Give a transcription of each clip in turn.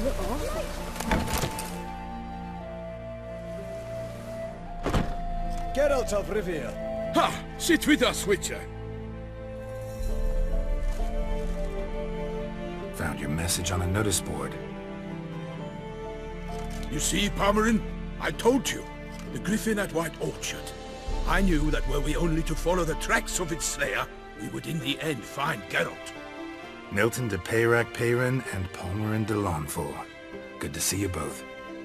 look awful. Get out of Rivia! Ha! Sit with us, Witcher! Found your message on a notice board. You see, Palmerin? I told you. The griffin at White Orchard. I knew that were we only to follow the tracks of its slayer, we would in the end find Geralt. Milton de Peyrac Peyran and Palmerin de Lawnful. Good to see you both.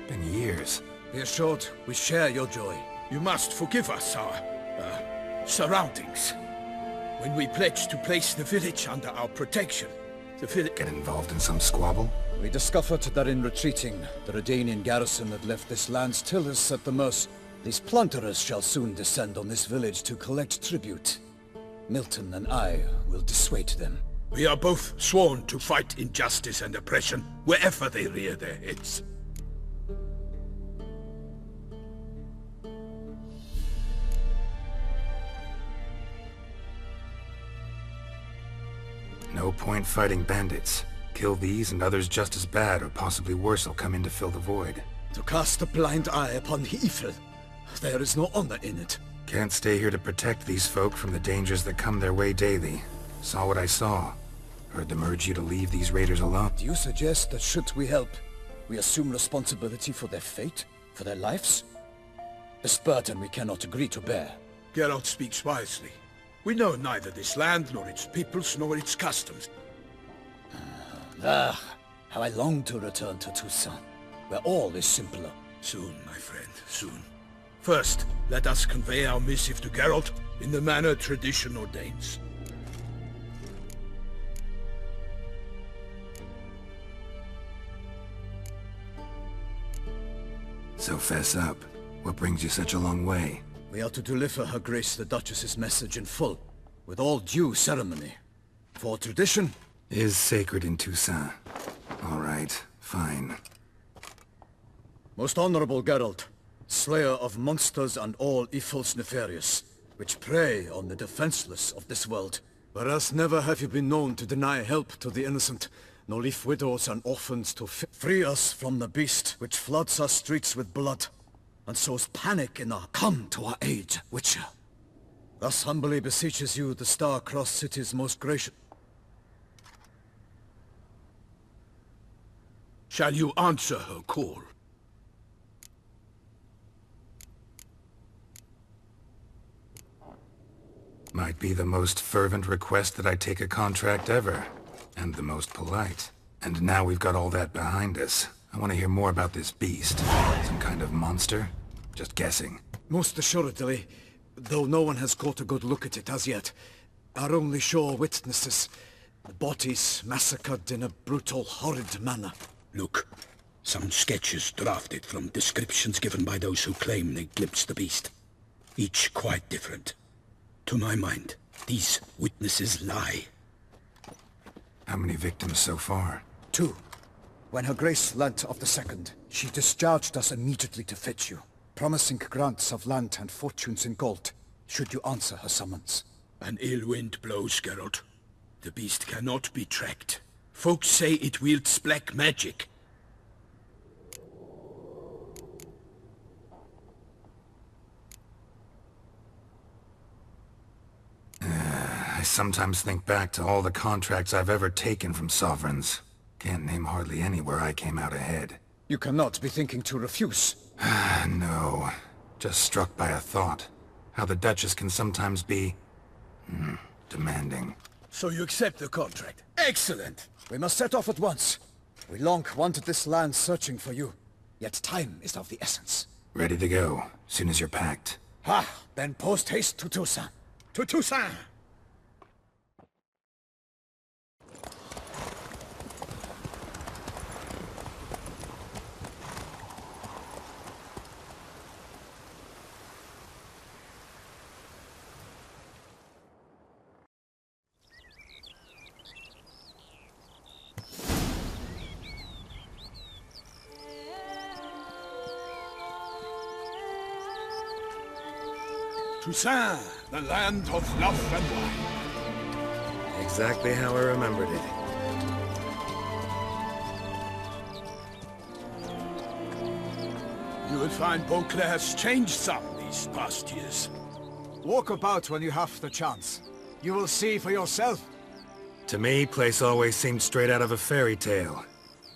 Been years. Be assured, we share your joy. You must forgive us our, surroundings. When we pledged to place the village under our protection, the village... Get involved in some squabble? We discovered that in retreating, the Redanian garrison had left this land's tillers at the mercy. These plunderers shall soon descend on this village to collect tribute. Milton and I will dissuade them. We are both sworn to fight injustice and oppression wherever they rear their heads. No point fighting bandits. Kill these and others just as bad or possibly worse will come in to fill the void. To cast a blind eye upon the evil. There is no honor in it. Can't stay here to protect these folk from the dangers that come their way daily. Saw what I saw. Heard them urge you to leave these raiders alone. Do you suggest that should we help, we assume responsibility for their fate? For their lives? A burden we cannot agree to bear. Geralt speaks wisely. We know neither this land, nor its peoples, nor its customs. How I long to return to Toussaint, where all is simpler. Soon, my friend, soon. First, let us convey our missive to Geralt in the manner tradition ordains. So fess up. What brings you such a long way? We are to deliver Her Grace the Duchess's message in full, with all due ceremony. For tradition is sacred in Toussaint. All right, fine. Most honorable Geralt, slayer of monsters and all evils nefarious, which prey on the defenseless of this world. Whereas never have you been known to deny help to the innocent, nor leave widows and orphans to free us from the beast which floods our streets with blood, and sows panic in our come to our aid, Witcher. Thus humbly beseeches you the star-crossed city's most gracious... Shall you answer her call? Might be the most fervent request that I take a contract ever. And the most polite. And now we've got all that behind us. I want to hear more about this beast. Some kind of monster? Just guessing. Most assuredly, though no one has caught a good look at it as yet. Our only sure witnesses. Bodies massacred in a brutal, horrid manner. Look, some sketches drafted from descriptions given by those who claim they glimpsed the beast. Each quite different. To my mind, these witnesses lie. How many victims so far? 2. When Her Grace learnt of the second, she discharged us immediately to fetch you, promising grants of land and fortunes in gold, should you answer her summons. An ill wind blows, Geralt. The beast cannot be tracked. Folks say it wields black magic. I sometimes think back to all the contracts I've ever taken from sovereigns. Can't name hardly any where I came out ahead. You cannot be thinking to refuse. No. Just struck by a thought. How the Duchess can sometimes be... demanding. So you accept the contract? Excellent! We must set off at once. We long wanted this land searching for you. Yet time is of the essence. Ready to go, soon as you're packed. Then post-haste to Toussaint. To Toussaint! Toussaint, the land of love and wine. Exactly how I remembered it. You will find Beauclair has changed some these past years. Walk about when you have the chance. You will see for yourself. To me, place always seemed straight out of a fairy tale.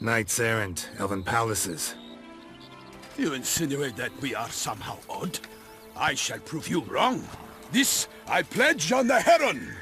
Knights errant, elven palaces. You insinuate that we are somehow odd? I shall prove you wrong. This I pledge on the Heron!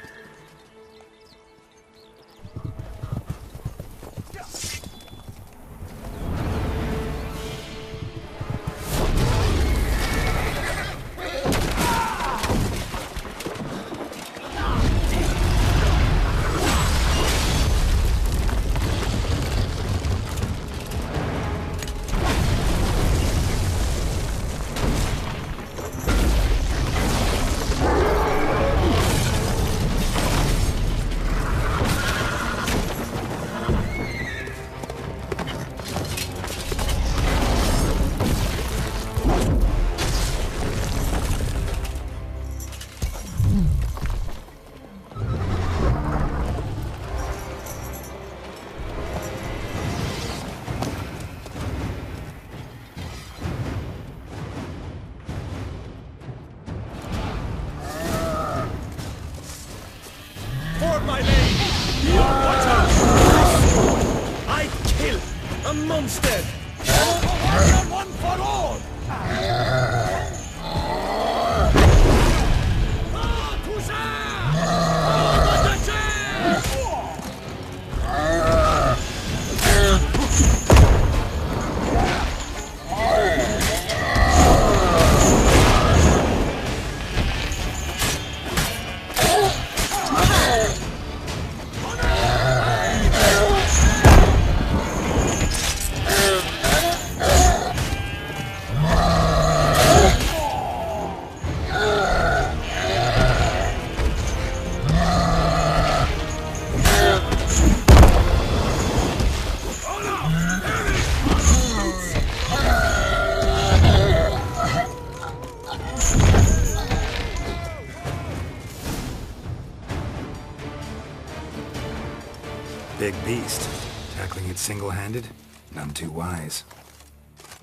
Big beast. Tackling it single-handed? None too wise.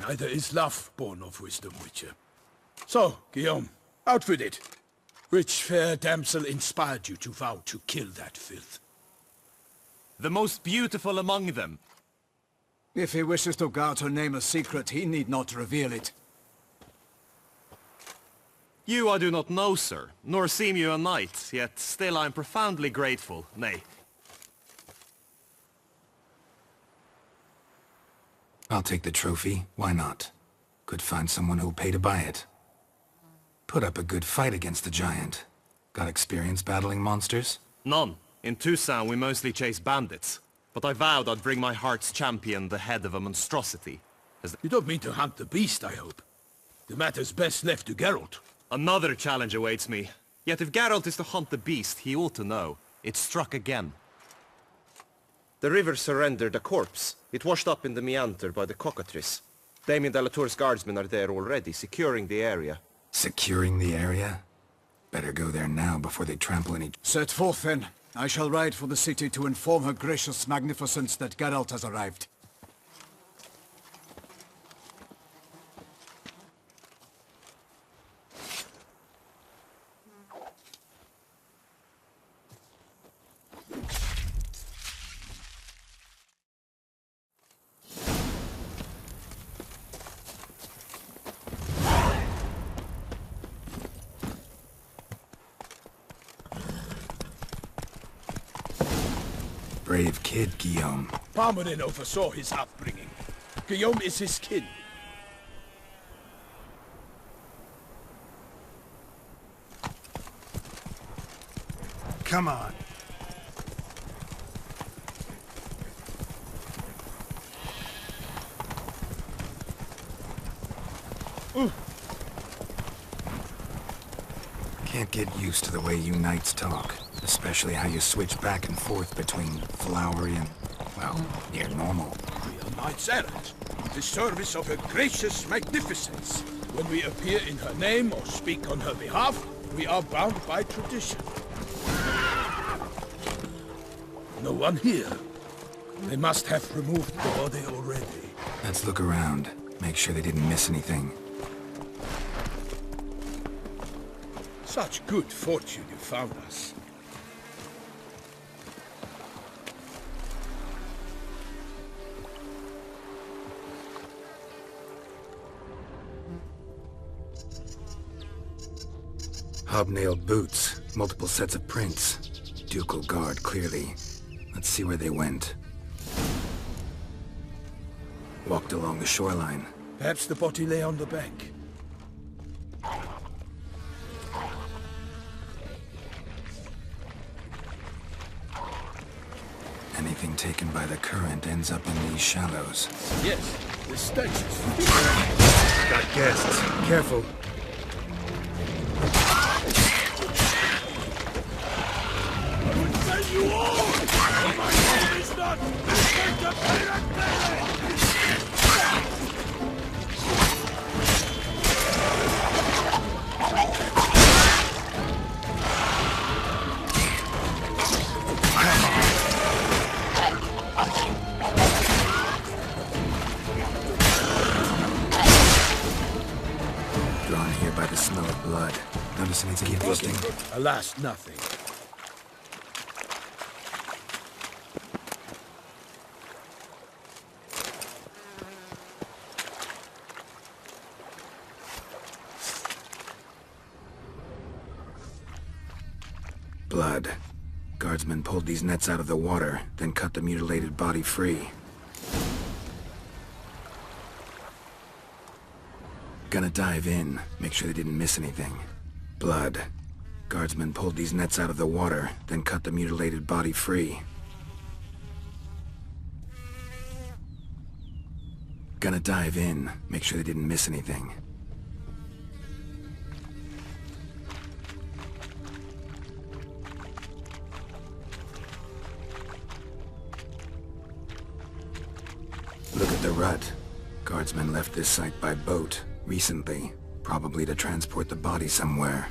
Neither is love born of wisdom, Witcher. So, Guillaume, out with it. Which fair damsel inspired you to vow to kill that filth? The most beautiful among them. If he wishes to guard her name a secret, he need not reveal it. You I do not know, sir, nor seem you a knight, yet still I am profoundly grateful, nay. I'll take the trophy, why not? Could find someone who'll pay to buy it. Put up a good fight against the giant. Got experience battling monsters? None. In Toussaint we mostly chase bandits. But I vowed I'd bring my heart's champion the head of a monstrosity. You don't mean to hunt the beast, I hope. The matter's best left to Geralt. Another challenge awaits me. Yet if Geralt is to hunt the beast, he ought to know. It struck again. The river surrendered a corpse. It washed up in the meander by the cockatrice. Damien de la Tour's guardsmen are there already, securing the area. Securing the area? Better go there now before they trample any... Set forth then. I shall ride for the city to inform her gracious magnificence that Geralt has arrived. Brave kid, Guillaume. Palmerin oversaw his upbringing. Guillaume is his kin. Come on. Can't get used to the way you knights talk. Especially how you switch back and forth between flowery and, well, near normal. We are knights errant, the service of her gracious magnificence. When we appear in her name or speak on her behalf, we are bound by tradition. No one here. They must have removed the body already. Let's look around. Make sure they didn't miss anything. Such good fortune you found us. Hobnailed boots, multiple sets of prints. Ducal guard, clearly. Let's see where they went. Walked along the shoreline. Perhaps the body lay on the bank. Anything taken by the current ends up in these shallows. Yes, the statues. Got guests. Careful. You all! My name is not Mr. Pirate! Drawn here by the smell of blood. Notice anything interesting? Alas, nothing. Blood. Guardsmen pulled these nets out of the water, then cut the mutilated body free. Gonna dive in, make sure they didn't miss anything. Blood. Guardsmen pulled these nets out of the water, then cut the mutilated body free. Gonna dive in, make sure they didn't miss anything. Look at the rut. Guardsmen left this site by boat, recently, probably to transport the body somewhere.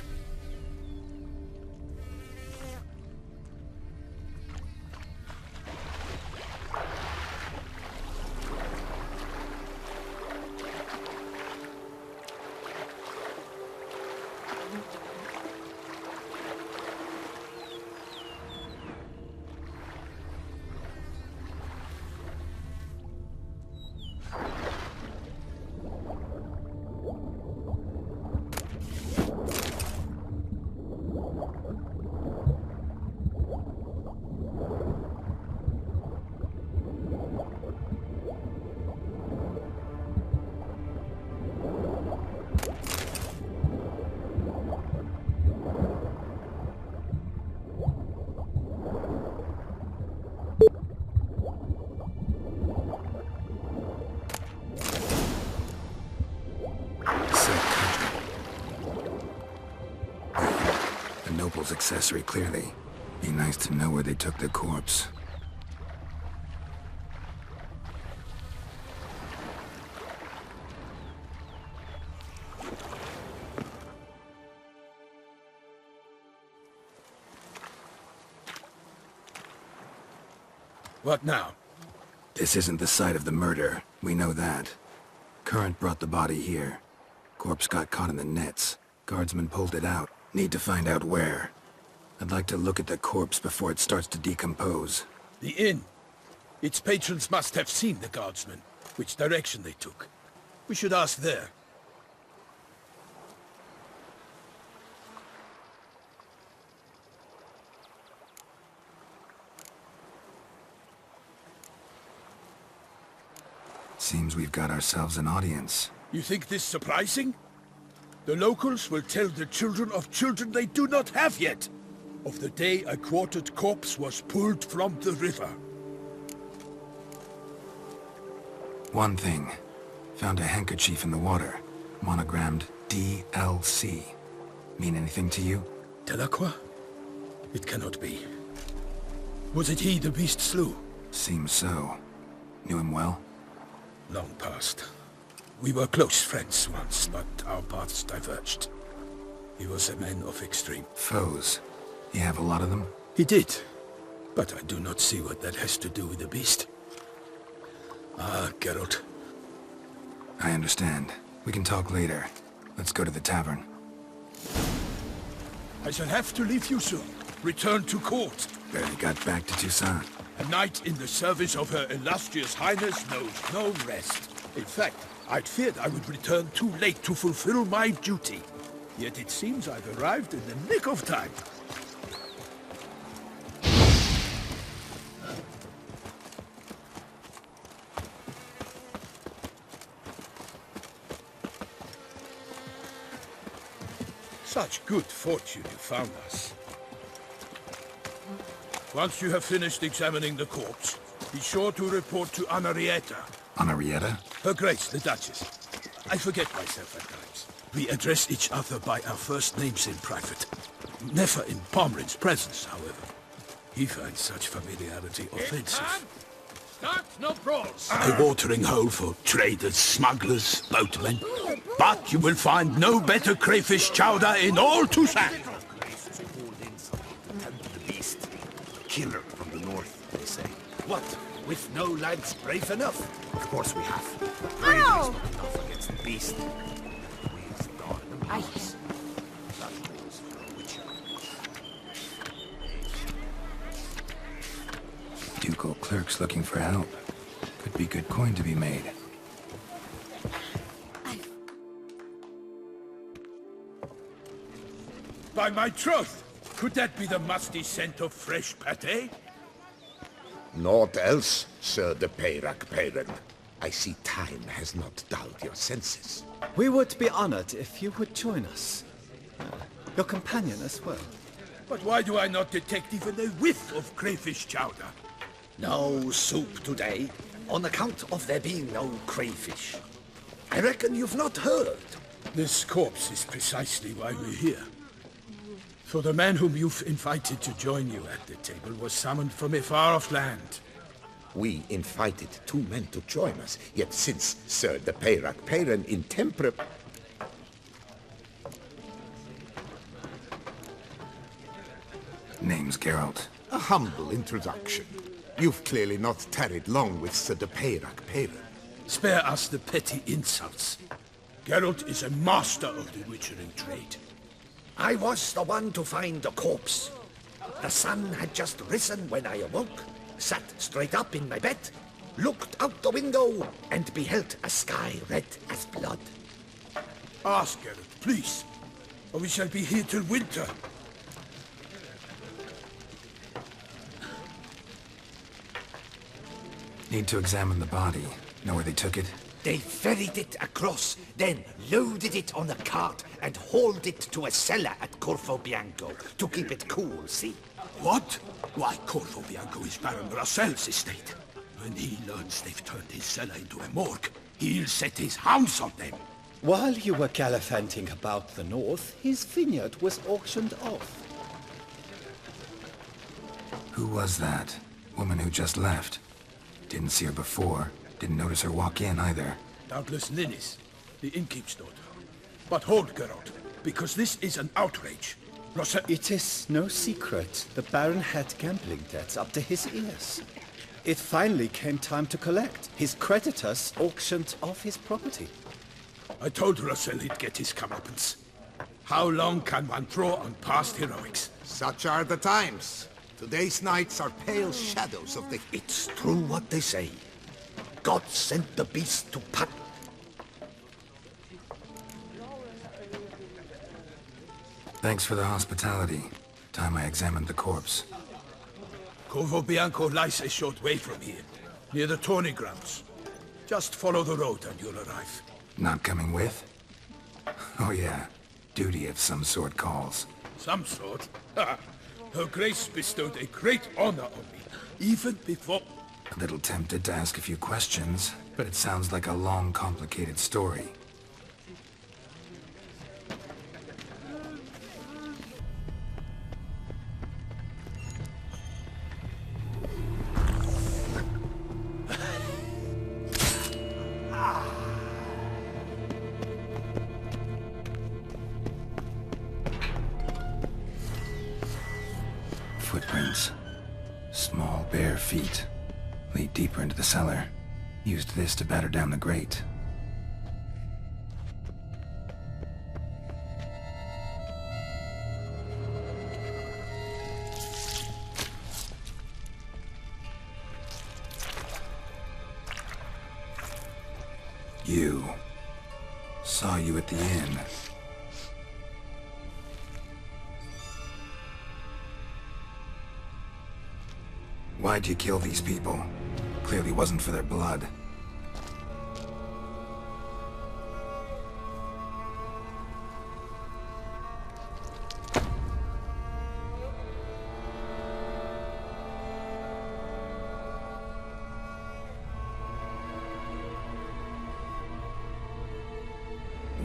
Accessory, clearly. Be nice to know where they took the corpse. What now? This isn't the site of the murder. We know that. Current brought the body here. Corpse got caught in the nets. Guardsmen pulled it out. Need to find out where. I'd like to look at the corpse before it starts to decompose. The inn. Its patrons must have seen the guardsmen, which direction they took. We should ask there. Seems we've got ourselves an audience. You think this surprising? The locals will tell the children of children they do not have yet, of the day a quartered corpse was pulled from the river. One thing. Found a handkerchief in the water. Monogrammed DLC. Mean anything to you? Delacroix? It cannot be. Was it he the beast slew? Seems so. Knew him well? Long past. We were close friends once, but our paths diverged. He was a man of extreme. Foes. You have a lot of them? He did. But I do not see what that has to do with the beast. Ah, Geralt. I understand. We can talk later. Let's go to the tavern. I shall have to leave you soon. Return to court. Barely got back to Toussaint. A knight in the service of Her Illustrious Highness knows no rest. In fact, I'd feared I would return too late to fulfill my duty. Yet it seems I've arrived in the nick of time. Such good fortune you found us. Once you have finished examining the corpse, be sure to report to Henrietta. Henrietta? Her Grace, the Duchess. I forget myself at times. We address each other by our first names in private. Never in Pomerin's presence, however. He finds such familiarity offensive. Start no brawls! A watering hole for traders, smugglers, boatmen. But you will find no better crayfish chowder in all Toussaint. The beast. Killer from the north, they say. What? With no lads brave enough? Of course we have. Ow! Enough against the beast. We've gone in the house. That rules for a witcher. Ducal clerks looking for help. Could be good coin to be made. By my troth, could that be the musty scent of fresh pâté? Naught else, Sir de Peyrac. I see time has not dulled your senses. We would be honored if you would join us. Your companion as well. But why do I not detect even a whiff of crayfish chowder? No soup today, on account of there being no crayfish. I reckon you've not heard. This corpse is precisely why we're here. For the man whom you've invited to join you at the table was summoned from a far-off land. We invited 2 men to join us, yet since Sir de Peyrac intempore... Name's Geralt. A humble introduction. You've clearly not tarried long with Sir de Peyrac. Spare us the petty insults. Geralt is a master of the witchering trade. I was the one to find the corpse. The sun had just risen when I awoke, sat straight up in my bed, looked out the window, and beheld a sky red as blood. Ask Geralt, please, or we shall be here till winter. Need to examine the body. Know where they took it? They ferried it across, then loaded it on a cart and hauled it to a cellar at Corvo Bianco to keep it cool, see? What? Why, Corvo Bianco is Baron Russell's estate. When he learns they've turned his cellar into a morgue, he'll set his hounds on them. While you were gallivanting about the north, his vineyard was auctioned off. Who was that? Woman who just left. Didn't see her before. Didn't notice her walk in either. Doubtless Linnis, the innkeep's daughter. But hold, Geralt, because this is an outrage. Russell... It is no secret. The Baron had gambling debts up to his ears. It finally came time to collect. His creditors auctioned off his property. I told Russell he'd get his comeuppance. How long can one draw on past heroics? Such are the times. Today's knights are pale shadows of the... It's true what they say. God sent the beast to pat... Thanks for the hospitality. Time I examined the corpse. Corvo Bianco lies a short way from here, near the tourney grounds. Just follow the road and you'll arrive. Not coming with? Oh yeah, duty of some sort calls. Some sort? Ha! Her Grace bestowed a great honor on me, even before... A little tempted to ask a few questions, but it sounds like a long, complicated story. Footprints. Small, bare feet. Lead deeper into the cellar. Used this to batter down the grate. You. Saw you at the inn. Why'd you kill these people? Clearly wasn't for their blood.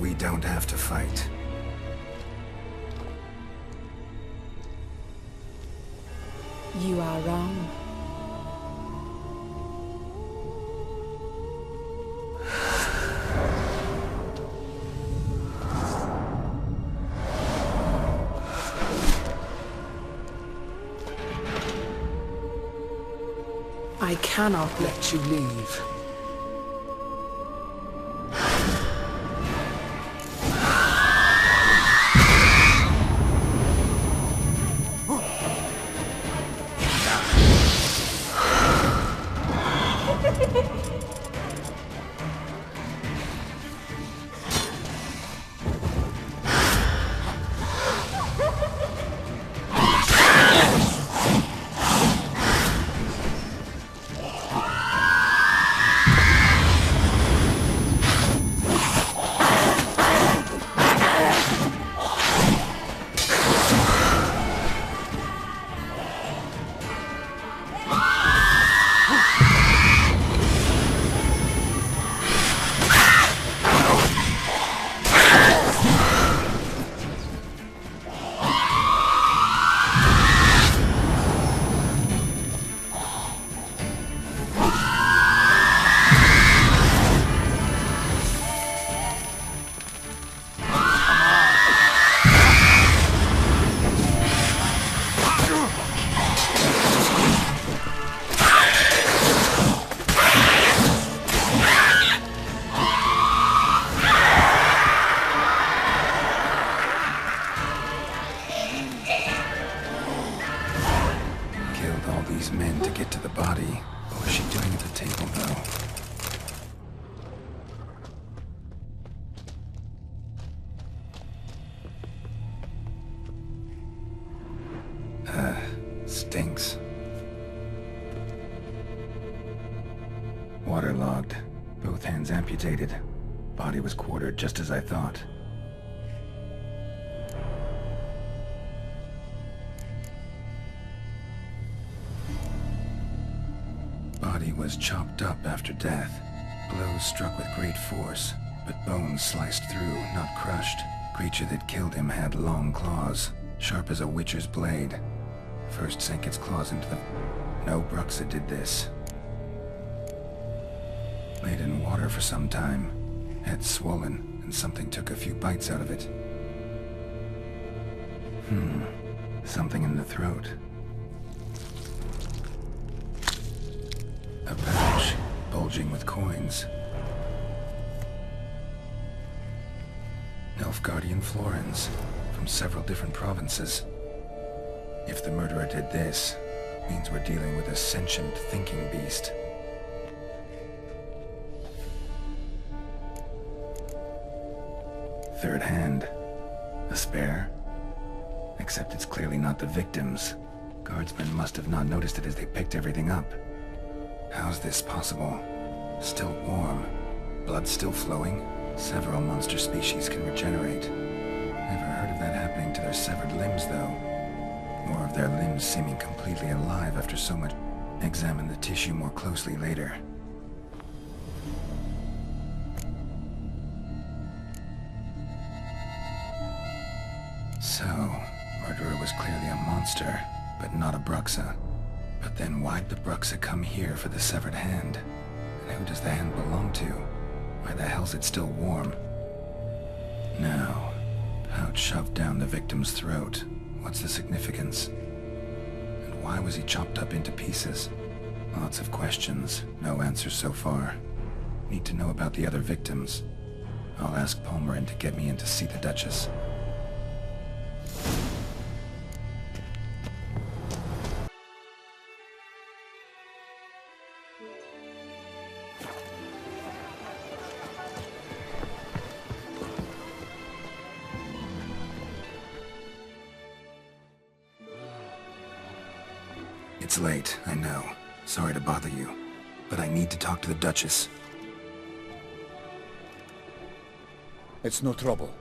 We don't have to fight. You are wrong. I cannot let you leave. Men to get to the body. What was she doing at the table, though? Stinks. Waterlogged. Both hands amputated. Body was quartered just as I thought. Body was chopped up after death. Blows struck with great force, but bones sliced through, not crushed. Creature that killed him had long claws, sharp as a witcher's blade. First sank its claws into the... No Bruxa did this. Laid in water for some time. Head swollen, and something took a few bites out of it. Something in the throat. A pouch, bulging with coins. Nilfgaardian florins, from several different provinces. If the murderer did this, means we're dealing with a sentient thinking beast. Third hand. A spare? Except it's clearly not the victim's. Guardsmen must have not noticed it as they picked everything up. How's this possible? Still warm. Blood still flowing? Several monster species can regenerate. Never heard of that happening to their severed limbs, though. Or of their limbs seeming completely alive after so much. Examine the tissue more closely later. So, murderer was clearly a monster, but not a Bruxa. But then why'd the Bruxa come here for the severed hand? And who does the hand belong to? Why the hell's it still warm? Now, pouch shoved down the victim's throat. What's the significance? And why was he chopped up into pieces? Lots of questions, no answers so far. Need to know about the other victims. I'll ask Palmerin to get me in to see the Duchess. It's late, I know. Sorry to bother you. But I need to talk to the Duchess. It's no trouble.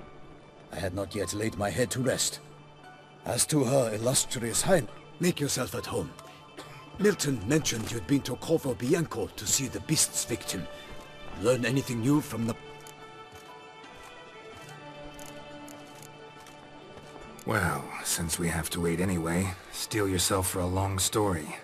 I had not yet laid my head to rest. As to her illustrious highness, make yourself at home. Milton mentioned you'd been to Corvo Bianco to see the beast's victim. Learn anything new from the... Well, since we have to wait anyway, steel yourself for a long story.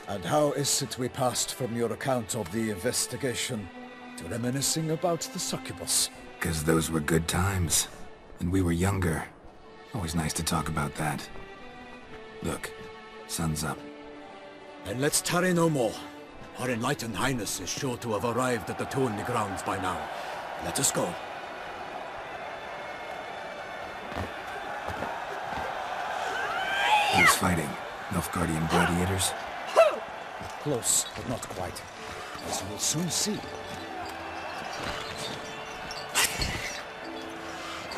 And how is it we passed from your account of the investigation to reminiscing about the succubus? 'Cause those were good times. And we were younger. Always nice to talk about that. Look, sun's up. Then let's tarry no more. Her Enlightened Highness is sure to have arrived at the Tourney grounds by now. Let us go. Who's fighting? Nilfgaardian gladiators? Close, but not quite. As you will soon see.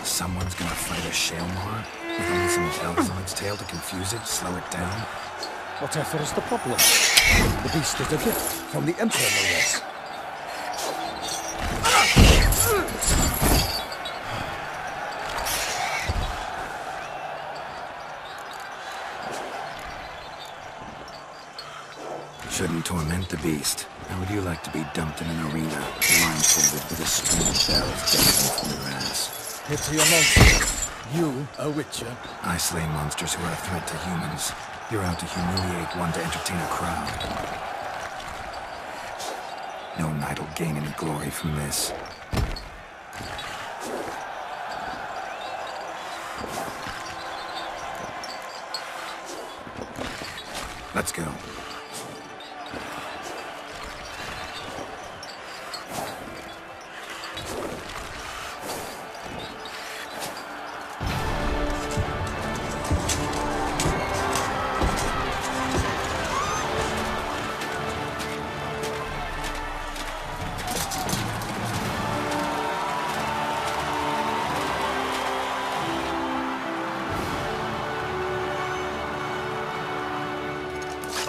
Someone's gonna fight a Shaelmar? With only some bells on its tail to confuse it, slow it down? Whatever is the problem? The beast is a gift from the Emperor, no less. Shouldn't torment the beast. How would you like to be dumped in an arena, blindfolded with a string of bells dangling from your ass? Pity a monster. You, a witcher. I slay monsters who are a threat to humans. You're out to humiliate one to entertain a crowd. No knight will gain any glory from this. Let's go.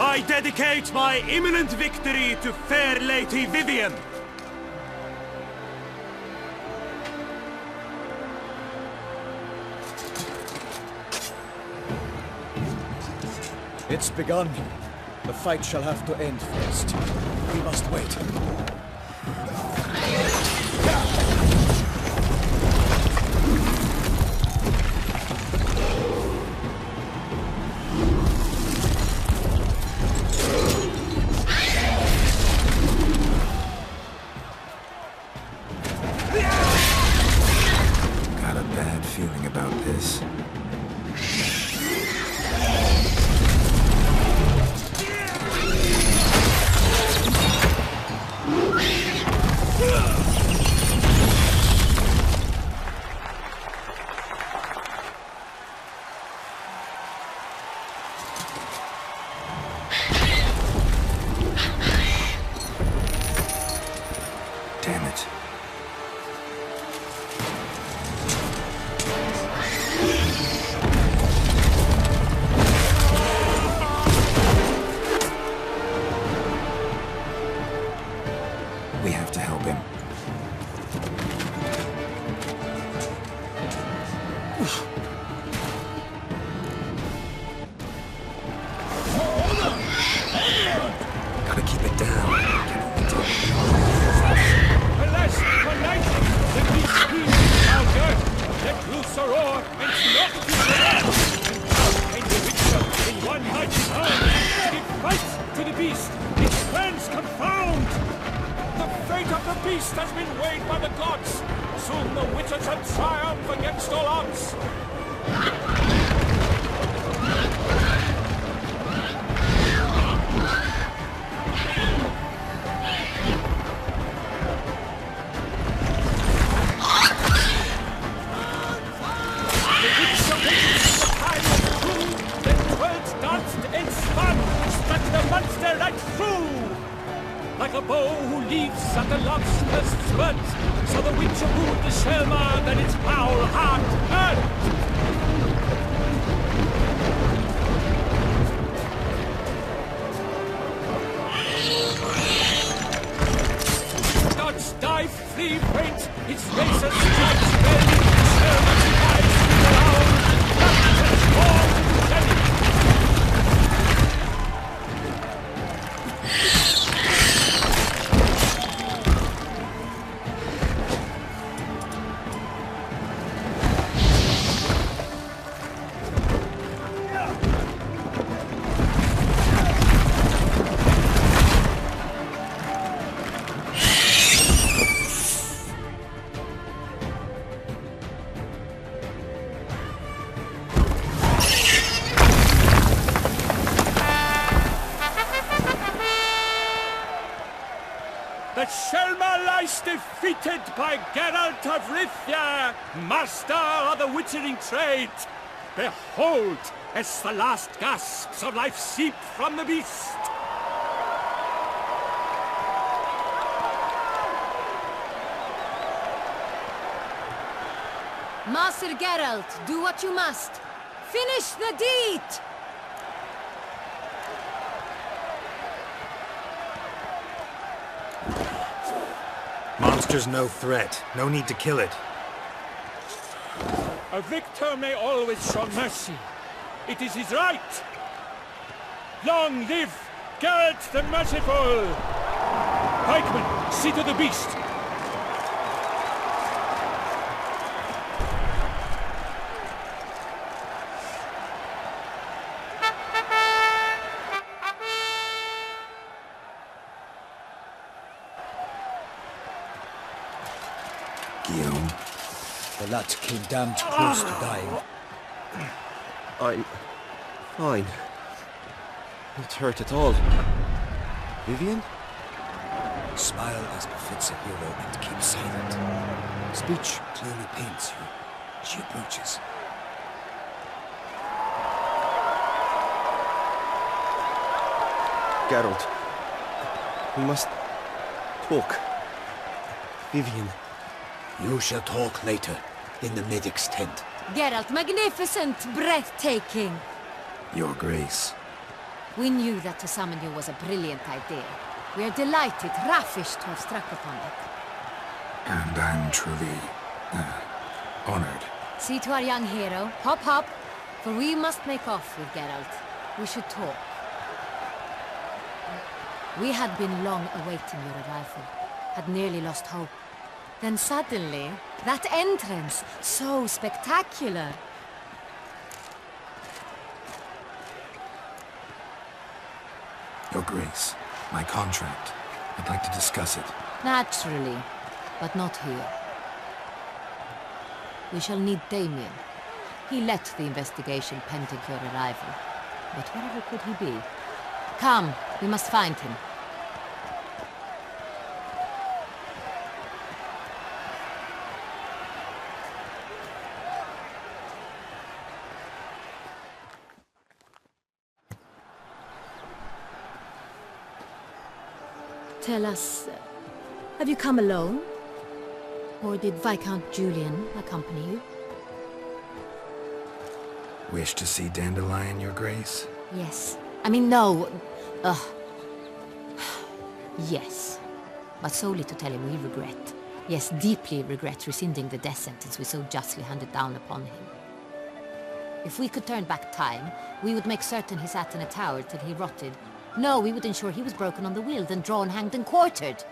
I dedicate my imminent victory to fair Lady Vivian. It's begun. The fight shall have to end first. We must wait. Got a bad feeling about this. Damn it. We have to help him. Gotta keep it down. Alas, for night, the beast screams louder. Let loose a roar and knock to the earth. And out came the Witcher in one mighty arm. To give fight to the beast, its plans confound. The fate of the beast has been weighed by the gods. Soon the Witcher shall triumph against all odds. Like a bow who leaves at the lobster's husband, so the witcher wooed the Selma that its foul heart hurt. Dodge, dive, flee, faint, its razor strikes well into the Selma's eyes around, and falls into jelly. The Selma lies defeated by Geralt of Rivia, master of the witchering trade. Behold, as the last gasps of life seep from the beast. Master Geralt, do what you must. Finish the deed! Monster's no threat. No need to kill it. A victor may always show mercy. It is his right. Long live Geralt the Merciful! Pikemen, see to the beast. The lad came damned close to dying. I'm fine. Not hurt at all. Vivian? Smile as befits a hero and keep silent. Speech clearly paints you. She approaches. Geralt. We must talk. Vivian. You shall talk later, in the medic's tent. Geralt, magnificent, breathtaking. Your Grace. We knew that to summon you was a brilliant idea. We are delighted, ravished to have struck upon it. And I'm truly honored. See to our young hero. Hop, hop. For we must make off with Geralt. We should talk. We had been long awaiting your arrival. Had nearly lost hope. Then suddenly, that entrance, so spectacular. Your Grace, my contract. I'd like to discuss it. Naturally, but not here. We shall need Damien. He led the investigation pending your arrival. But wherever could he be? Come, we must find him. Tell us, have you come alone? Or did Viscount Julian accompany you? Wish to see Dandelion, Your Grace? Yes. I mean, no. Yes. But solely to tell him we regret. Yes, deeply regret rescinding the death sentence we so justly handed down upon him. If we could turn back time, we would make certain he sat in a tower till he rotted. No, we would ensure he was broken on the wheel, then drawn, hanged, and quartered.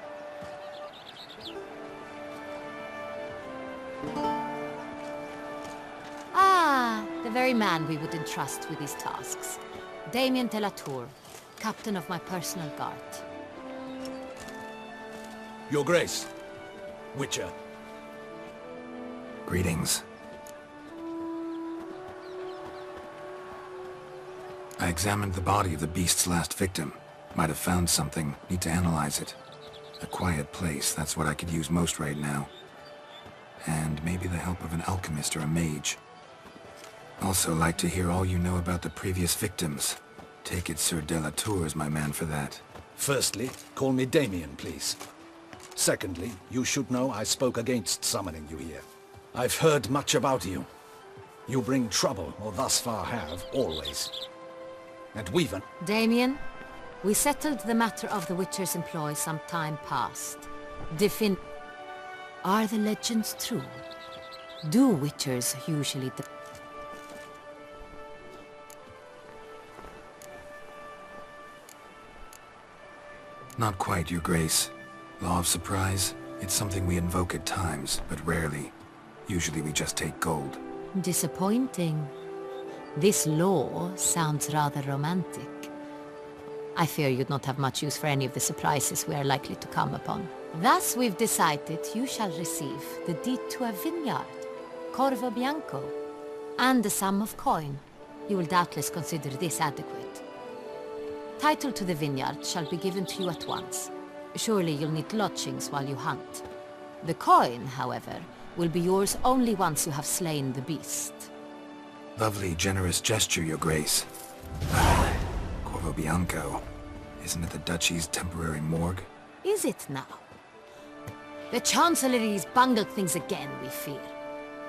Ah, the very man we would entrust with these tasks. Damien de la Tour, captain of my personal guard. Your Grace, Witcher. Greetings. I examined the body of the beast's last victim. Might have found something. Need to analyze it. A quiet place, that's what I could use most right now. And maybe the help of an alchemist or a mage. Also like to hear all you know about the previous victims. Take it Sir de la Tour is my man for that. Firstly, call me Damien, please. Secondly, you should know I spoke against summoning you here. I've heard much about you. You bring trouble, or thus far have, always. And we've Damien, we settled the matter of the Witcher's employ some time past. Are the legends true? Do Witchers usually... Not quite, Your Grace. Law of surprise, it's something we invoke at times, but rarely. Usually we just take gold. Disappointing. This law sounds rather romantic. I fear you'd not have much use for any of the surprises we are likely to come upon. Thus we've decided you shall receive the deed to a vineyard, Corvo Bianco, and the sum of coin. You will doubtless consider this adequate. Title to the vineyard shall be given to you at once. Surely you'll need lodgings while you hunt. The coin, however, will be yours only once you have slain the beast. Lovely, generous gesture, Your Grace. Corvo Bianco. Isn't it the Duchy's temporary morgue? Is it now? The Chancellery's bungled things again, we fear.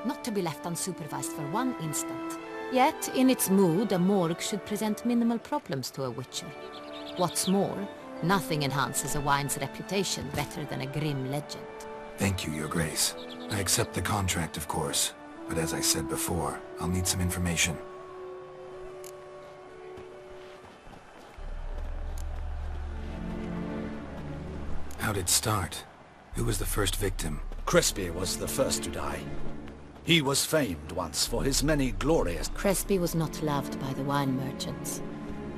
Not to be left unsupervised for one instant. Yet, in its mood, a morgue should present minimal problems to a Witcher. What's more, nothing enhances a wine's reputation better than a grim legend. Thank you, Your Grace. I accept the contract, of course. But as I said before, I'll need some information. How'd it start? Who was the first victim? Crespi was the first to die. He was famed once for his many glorious... Crespi was not loved by the wine merchants.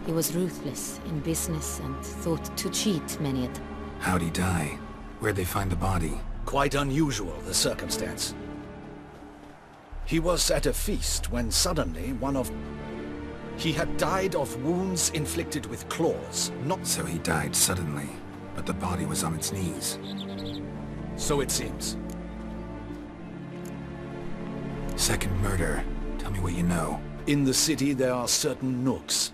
He was ruthless in business and thought to cheat many a time. How'd he die? Where'd they find the body? Quite unusual, the circumstance. He was at a feast when suddenly he had died of wounds inflicted with claws, not... So he died suddenly, but the body was on its knees. So it seems. Second murder. Tell me what you know. In the city there are certain nooks.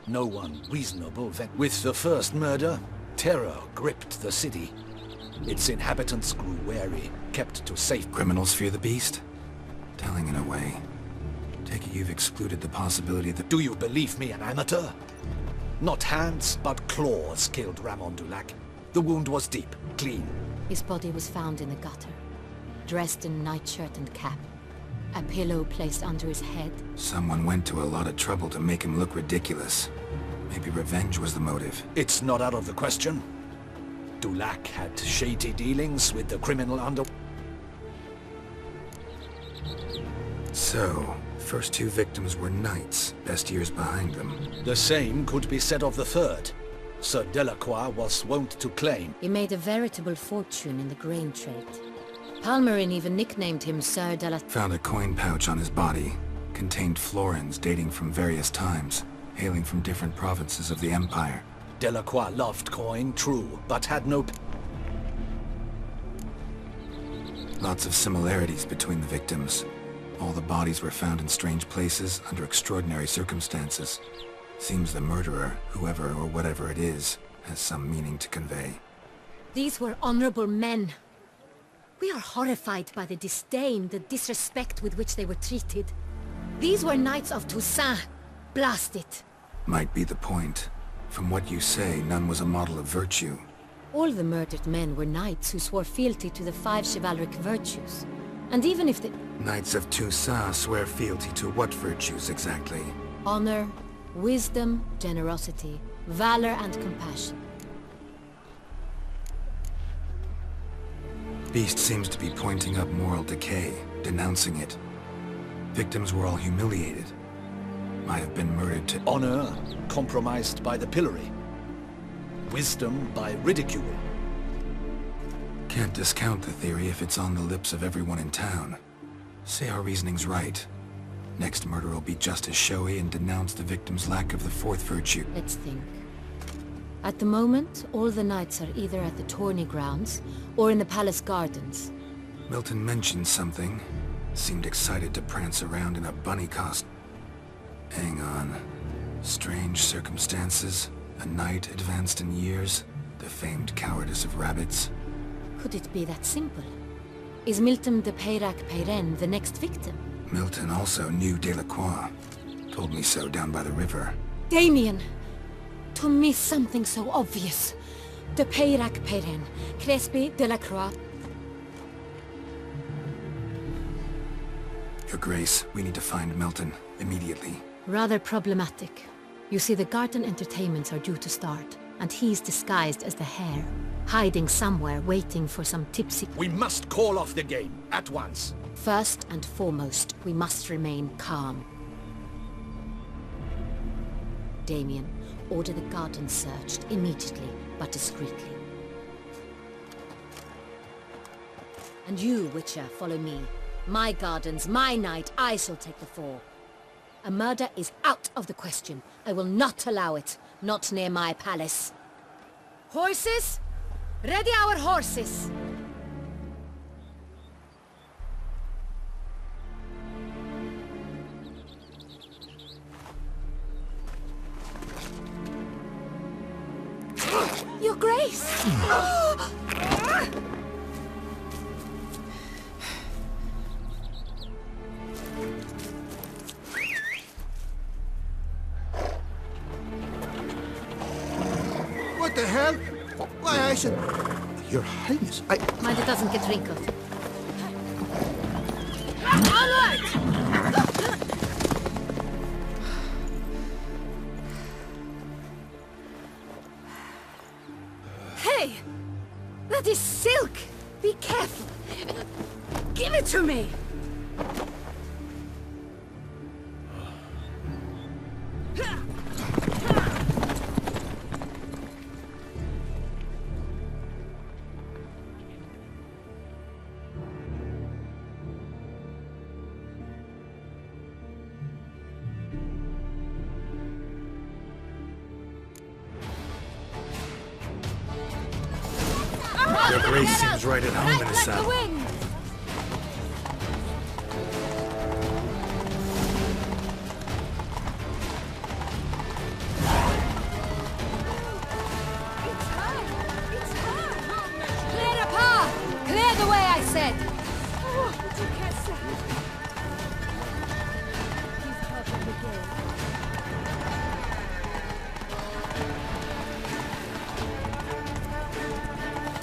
No one reasonable with the first murder, terror gripped the city. Its inhabitants grew wary, kept to safe... Criminals fear the beast? Telling in a way. Take it you've excluded the possibility that... Do you believe me an amateur? Not hands, but claws killed Ramon Dulac. The wound was deep, clean. His body was found in the gutter, dressed in nightshirt and cap. A pillow placed under his head. Someone went to a lot of trouble to make him look ridiculous. Maybe revenge was the motive. It's not out of the question. Dulac had shady dealings with the criminal under... So, first two victims were knights, best years behind them. The same could be said of the third. Sir Delacroix was wont to claim. He made a veritable fortune in the grain trade. Palmerin even nicknamed him Sir Found a coin pouch on his body. Contained florins dating from various times, hailing from different provinces of the Empire. Delacroix loved coin, true, but had no... Lots of similarities between the victims. All the bodies were found in strange places under extraordinary circumstances. Seems the murderer, whoever or whatever it is, has some meaning to convey. These were honorable men. We are horrified by the disdain, the disrespect with which they were treated. These were knights of Toussaint. Blast it. Might be the point. From what you say, none was a model of virtue. All the murdered men were knights who swore fealty to the 5 chivalric virtues. And even if the... Knights of Toussaint swear fealty to what virtues exactly? Honor, wisdom, generosity, valor and compassion. Beast seems to be pointing up moral decay, denouncing it. Victims were all humiliated. Might have been murdered to... Honor compromised by the pillory. Wisdom by ridicule. Can't discount the theory if it's on the lips of everyone in town. Say our reasoning's right. Next murder will be just as showy and denounce the victim's lack of the fourth virtue. Let's think. At the moment, all the knights are either at the tourney grounds or in the palace gardens. Milton mentioned something. Seemed excited to prance around in a bunny costume. Hang on. Strange circumstances. A knight advanced in years. The famed cowardice of rabbits. Could it be that simple? Is Milton de Peyrac-Peyren the next victim? Milton also knew Delacroix. Told me so down by the river. Damien! To miss something so obvious. De Peyrac-Peyren, Crespi, Delacroix. Your Grace, we need to find Milton, immediately. Rather problematic. You see, the garden entertainments are due to start, and he's disguised as the hare, hiding somewhere, waiting for some tipsy... We must call off the game, at once. First and foremost, we must remain calm. Damien, order the garden searched immediately, but discreetly. And you, Witcher, follow me. My gardens, my night, I shall take the fall. A murder is out of the question. I will not allow it. Not near my palace. Horses? Ready our horses! Your Grace! What the hell? Why, I should... Your Highness, Mind it doesn't get wrinkled. All right! Hey! That is silk! Be careful! Give it to me! Your Grace seems right at home in a saddle. Clear the path! Clear the way, I said!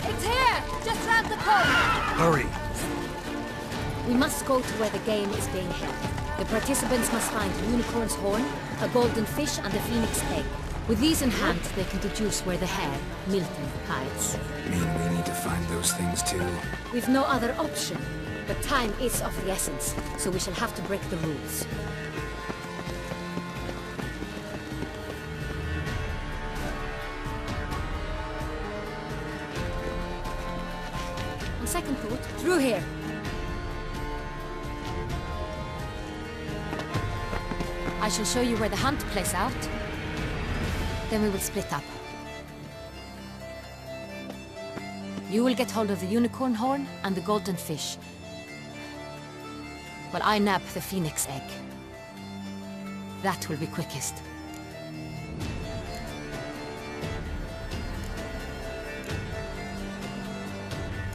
It's here! Just round the corner! Hurry! We must go to where the game is being held. The participants must find a unicorn's horn, a golden fish, and a phoenix egg. With these in hand, they can deduce where the hare, Milton, hides. Mean we need to find those things too? We've no other option. But time is of the essence, so we shall have to break the rules. On second thought, through here. I shall show you where the hunt plays out. Then we will split up. You will get hold of the unicorn horn and the golden fish, while I nab the phoenix egg. That will be quickest.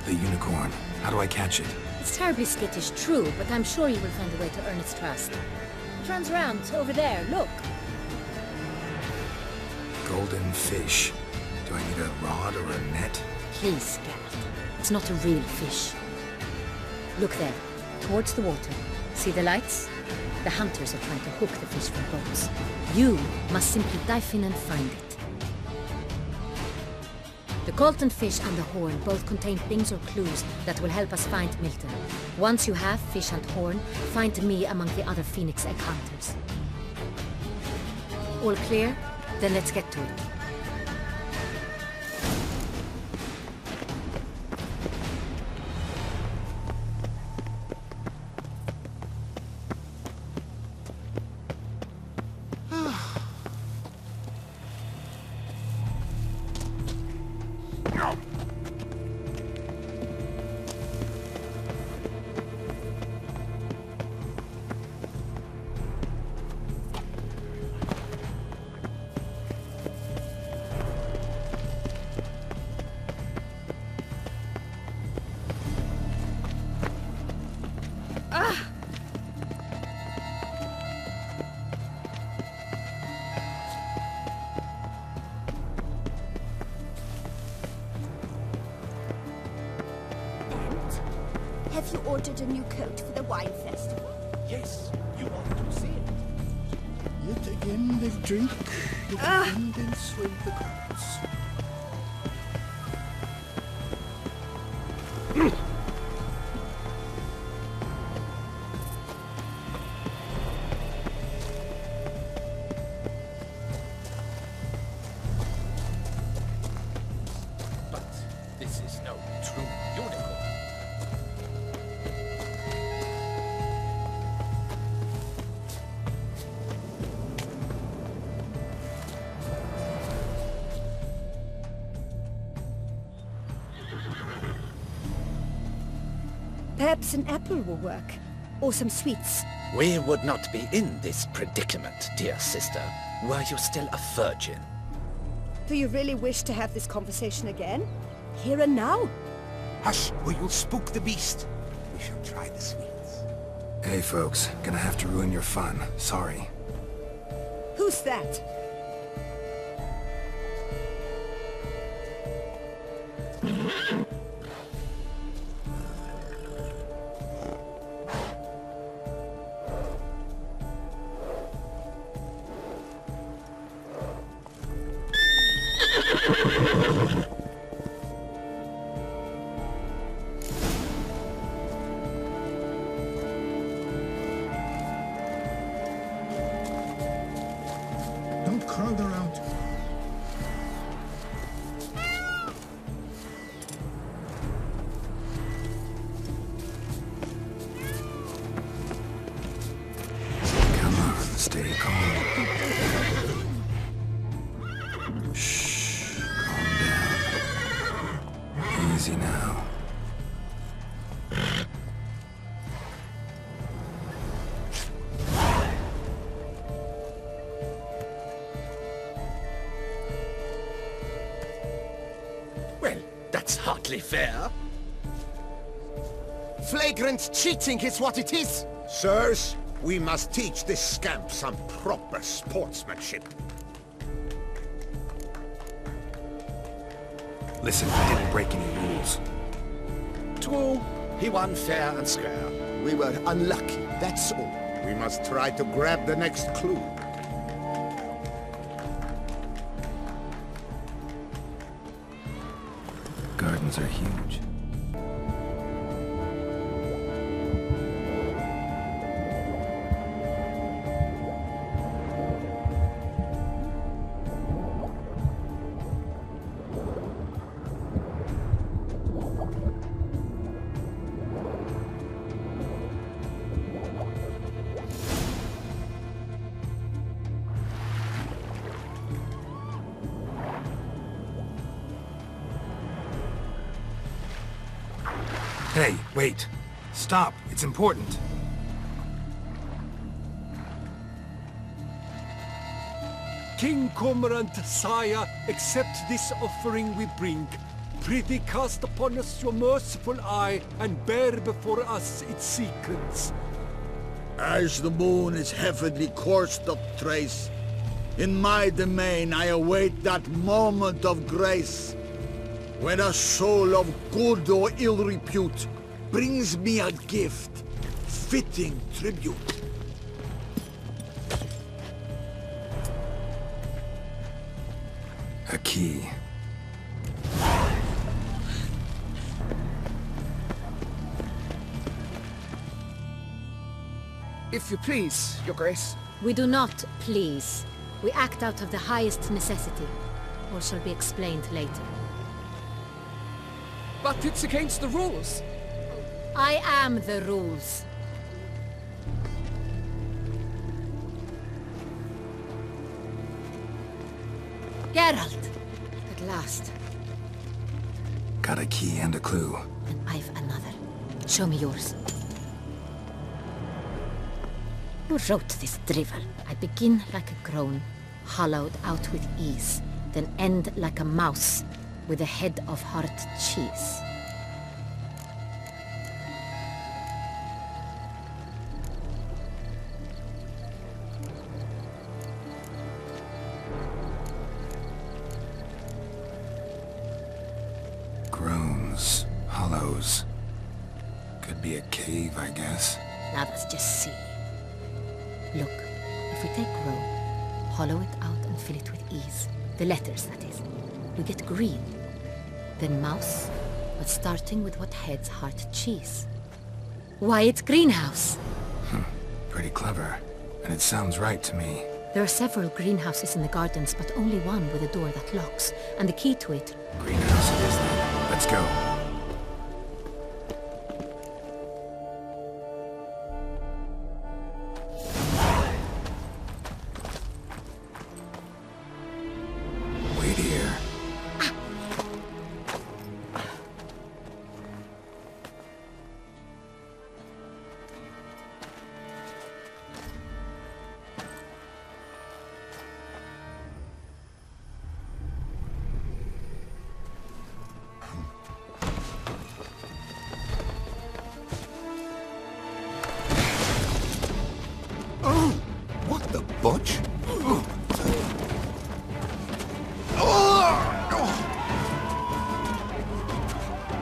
The unicorn. How do I catch it? It's terribly skittish, true, but I'm sure you will find a way to earn its trust. It runs round, over there, look. Golden fish. Do I need a rod or a net? Please, Geralt. It's not a real fish. Look there, towards the water. See the lights? The hunters are trying to hook the fish from boats. You must simply dive in and find it. The golden fish and the horn both contain things or clues that will help us find Milton. Once you have fish and horn, find me among the other phoenix egg hunters. All clear? Then let's get to it. Have you ordered a new coat for the wine festival? Yes, you ought to see it. Yet again they drink, yet again they sway the crowds. But this is no true unicorn. Perhaps an apple will work. Or some sweets. We would not be in this predicament, dear sister, were you still a virgin. Do you really wish to have this conversation again? Here and now? Hush, or you'll spook the beast. We shall try the sweets. Hey folks, gonna have to ruin your fun. Sorry. Who's that? Don't crowd around. Come on, stay calm. Shh, calm down. Easy now. Well, that's hardly fair. Flagrant cheating is what it is! Sirs, we must teach this scamp some proper sportsmanship. Listen, I didn't break any rules. True, he won fair and square. We were unlucky, that's all. We must try to grab the next clue. Gardens are huge. Hey, wait. Stop. It's important. King Cormorant, sire, accept this offering we bring. Prithee cast upon us your merciful eye, and bear before us its secrets. As the moon is heavenly course doth trace, in my domain I await that moment of grace, when a soul of good or ill repute brings me a gift, fitting tribute. A key. If you please, Your Grace. We do not please. We act out of the highest necessity. Or shall be explained later. But it's against the rules. I am the rules. Geralt! At last. Got a key and a clue. And I've another. Show me yours. You wrote this drivel. I begin like a groan, hollowed out with ease, then end like a mouse, with a head of hard cheese. suppose. Could be a cave, I guess. Now that's just silly. Look, if we take row, hollow it out and fill it with ease. The letters, that is. We get green. Then mouse, but starting with what heads heart cheese. Why, it's greenhouse! Pretty clever. And it sounds right to me. There are several greenhouses in the gardens, but only one with a door that locks. And the key to it... Greenhouse it is then. Let's go. Wait here. What the butch?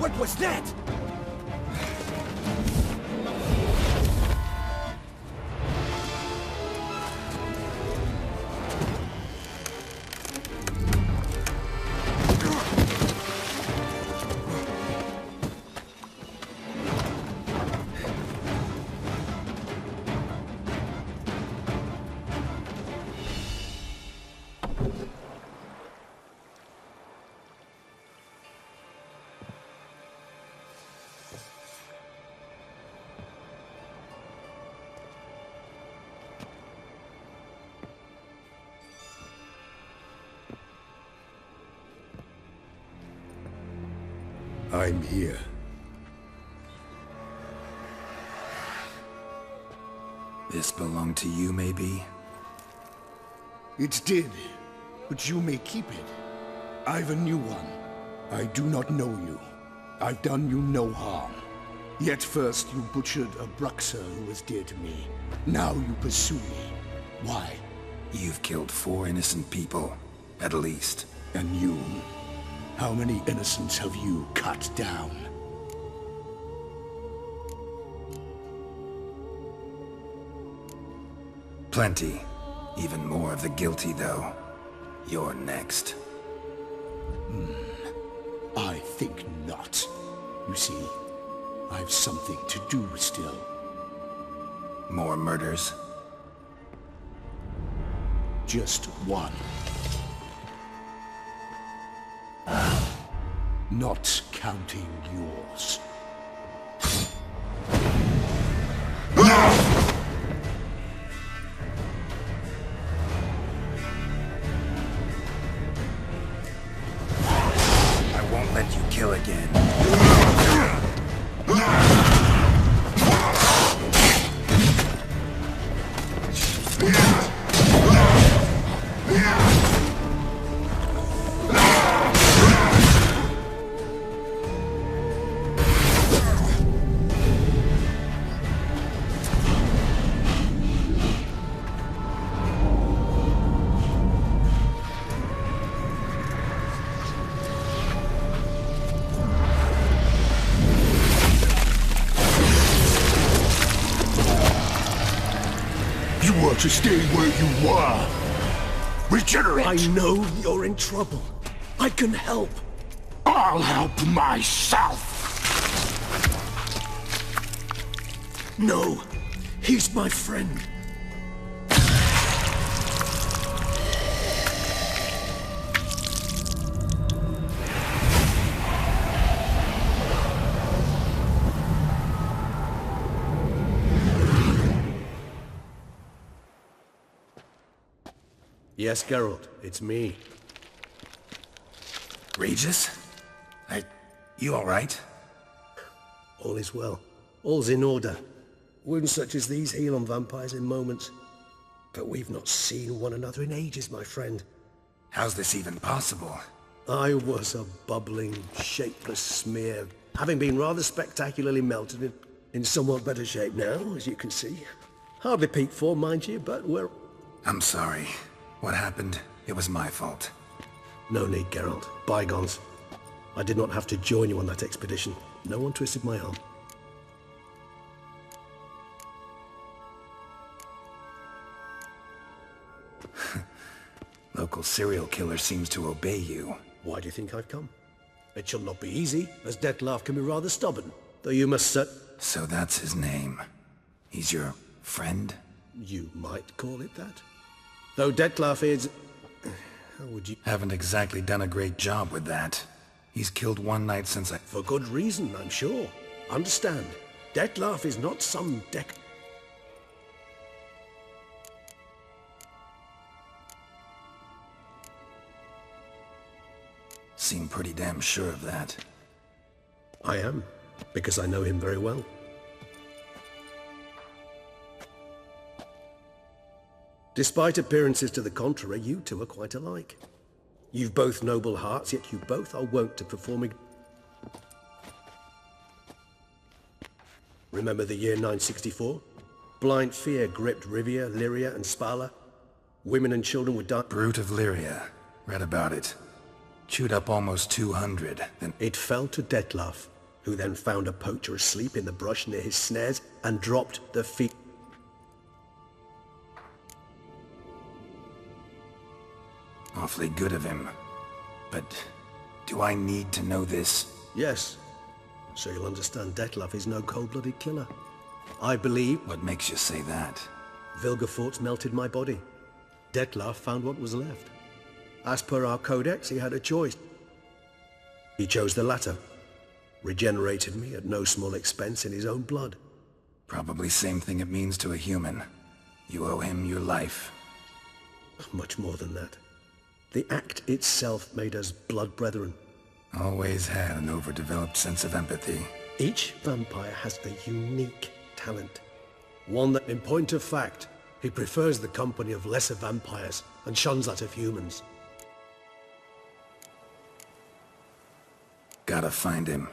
What was that? I'm here. This belonged to you, maybe? It did, but you may keep it. I've a new one. I do not know you. I've done you no harm. Yet first you butchered a Bruxer who was dear to me. Now you pursue me. Why? You've killed 4 innocent people, at least. And you? How many innocents have you cut down? Plenty. Even more of the guilty, though. You're next. I think not. You see, I've something to do still. More murders? Just one. Not counting yours. I won't let you kill again. To stay where you are. Regenerate! I know you're in trouble. I can help. I'll help myself! No, he's my friend. Yes, Geralt, it's me. Regis? You alright? All is well. All's in order. Wounds such as these heal on vampires in moments. But we've not seen one another in ages, my friend. How's this even possible? I was a bubbling, shapeless smear, having been rather spectacularly melted in somewhat better shape now, as you can see. Hardly peak form, mind you, but we're... I'm sorry. What happened? It was my fault. No need, Geralt. Bygones. I did not have to join you on that expedition. No one twisted my arm. Local serial killer seems to obey you. Why do you think I've come? It shall not be easy, as Dettlaff can be rather stubborn. Though you must So that's his name. He's your friend? You might call it that. Though Dettlaff is... How would you... Haven't exactly done a great job with that. He's killed one knight since I... For good reason, I'm sure. Understand, Dettlaff is not some Seem pretty damn sure of that. I am, because I know him very well. Despite appearances to the contrary, you two are quite alike. You've both noble hearts, yet you both are wont to performing. Remember the year 964? Blind fear gripped Rivia, Lyria, and Spala. Women and children would die. Brute of Lyria. Read about it. Chewed up almost 200, then... It fell to Dettlaff, who then found a poacher asleep in the brush near his snares and dropped the feet. Awfully good of him. But do I need to know this? Yes. So you'll understand Dettlaff is no cold-blooded killer. I believe... What makes you say that? Vilgefortz melted my body. Dettlaff found what was left. As per our codex, he had a choice. He chose the latter. Regenerated me at no small expense in his own blood. Probably same thing it means to a human. You owe him your life. Much more than that. The act itself made us blood brethren. Always had an overdeveloped sense of empathy. Each vampire has a unique talent. One that, in point of fact, he prefers the company of lesser vampires and shuns that of humans. Gotta find him,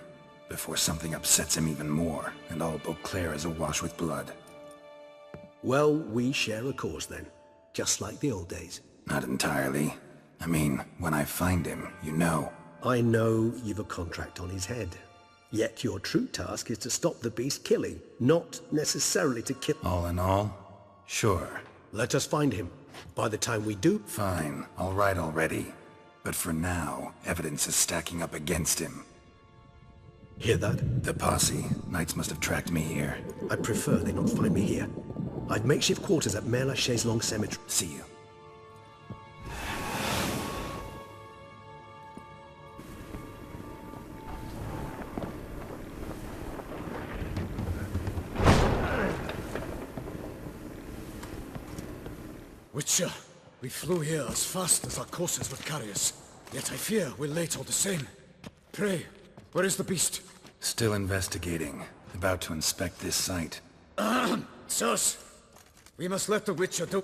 before something upsets him even more, and all Beauclair is awash with blood. Well, we share a cause then, just like the old days. Not entirely. I mean, when I find him, you know. I know you've a contract on his head. Yet your true task is to stop the beast killing, not necessarily to kill... All in all, sure. Let us find him. By the time we do... Fine, all right already. But for now, evidence is stacking up against him. Hear that? The posse. Knights must have tracked me here. I prefer they not find me here. I'd makeshift quarters at Mère Lachaise Long Cemetery. See you. Witcher, we flew here as fast as our courses would carry us. Yet I fear we're late all the same. Pray, where is the beast? Still investigating. About to inspect this site. Sus! We must let the Witcher do...